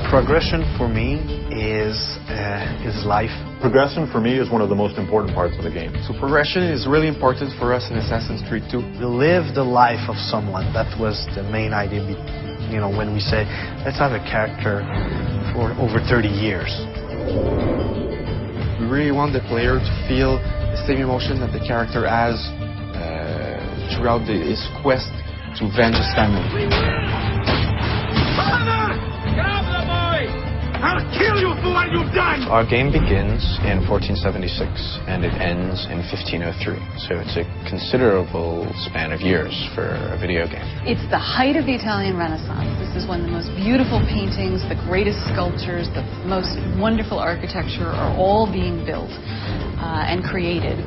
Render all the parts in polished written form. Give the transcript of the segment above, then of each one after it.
Progression for me is life. Progression for me is one of the most important parts of the game. So progression is really important for us in Assassin's Creed 2. You live the life of someone. That was the main idea, when we say, let's have a character for over 30 years. We really want the player to feel the same emotion that the character has throughout his quest to avenge his family. I'll kill you for what you've done! Our game begins in 1476 and it ends in 1503. So it's a considerable span of years for a video game. It's the height of the Italian Renaissance. This is when the most beautiful paintings, the greatest sculptures, the most wonderful architecture are all being built and created.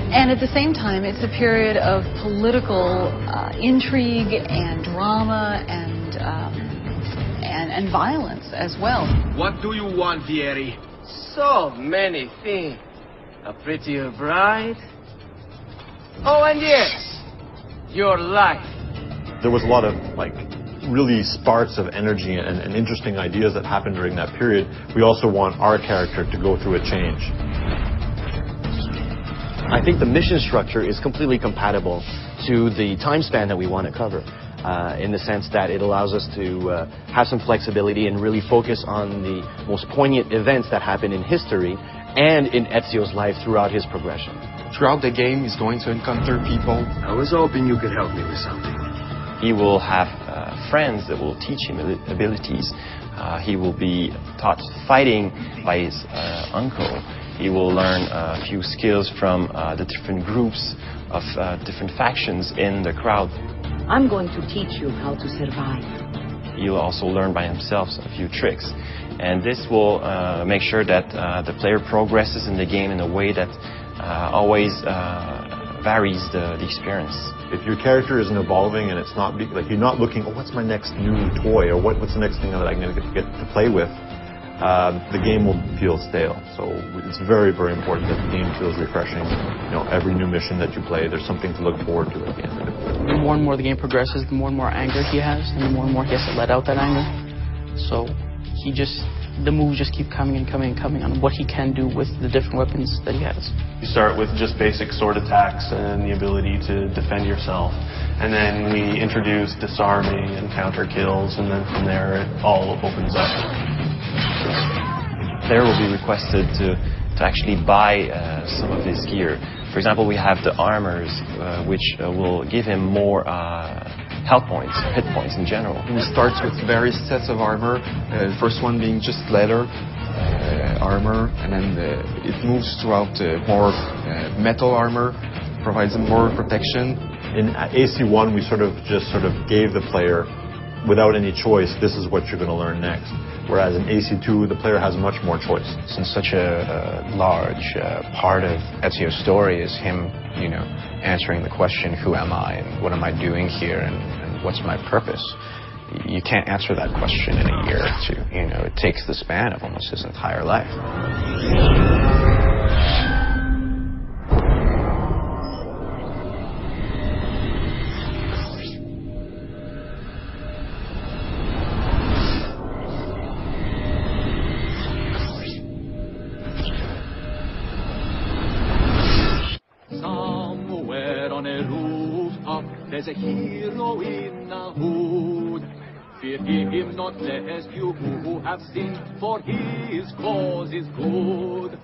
And at the same time, it's a period of political intrigue and drama and violence as well. What do you want, Vieri? So many things. A prettier bride. Oh, and yes, your life. There was a lot of, really sparks of energy and interesting ideas that happened during that period. We also want our character to go through a change. I think the mission structure is completely compatible to the time span that we want to cover. In the sense that it allows us to have some flexibility and really focus on the most poignant events that happen in history and in Ezio's life throughout his progression. Throughout the game, he's going to encounter people. I was hoping you could help me with something. He will have friends that will teach him abilities. He will be taught fighting by his uncle. He will learn a few skills from the different groups of different factions in the crowd. I'm going to teach you how to survive. He'll also learn by himself a few tricks. And this will make sure that the player progresses in the game in a way that always varies the experience. If your character isn't evolving and it's not, you're not looking, what's my next new toy, or what's the next thing that I'm going to get to play with, the game will feel stale. So it's very, very important that the game feels refreshing. Every new mission that you play, there's something to look forward to at the end of it. The more and more the game progresses, the more and more anger he has, and the more he has to let out that anger. So the moves just keep coming and coming and coming on what he can do with the different weapons that he has. You start with just basic sword attacks and the ability to defend yourself. And then we introduce disarming and counter kills, and then from there it all opens up. Player will be requested to actually buy some of his gear. For example, we have the armors, which will give him more health points, hit points in general. He starts with various sets of armor, the first one being just leather armor, and then it moves throughout more metal armor, provides him more protection. In AC1, we sort of gave the player, without any choice, this is what you're going to learn next. Whereas in AC2, the player has much more choice. Since such a large part of Ezio's story is him, answering the question, who am I and what am I doing here and what's my purpose? You can't answer that question in a year or two. It takes the span of almost his entire life. There's a hero in a hood. Fear him not, lest you who have sinned, for his cause is good.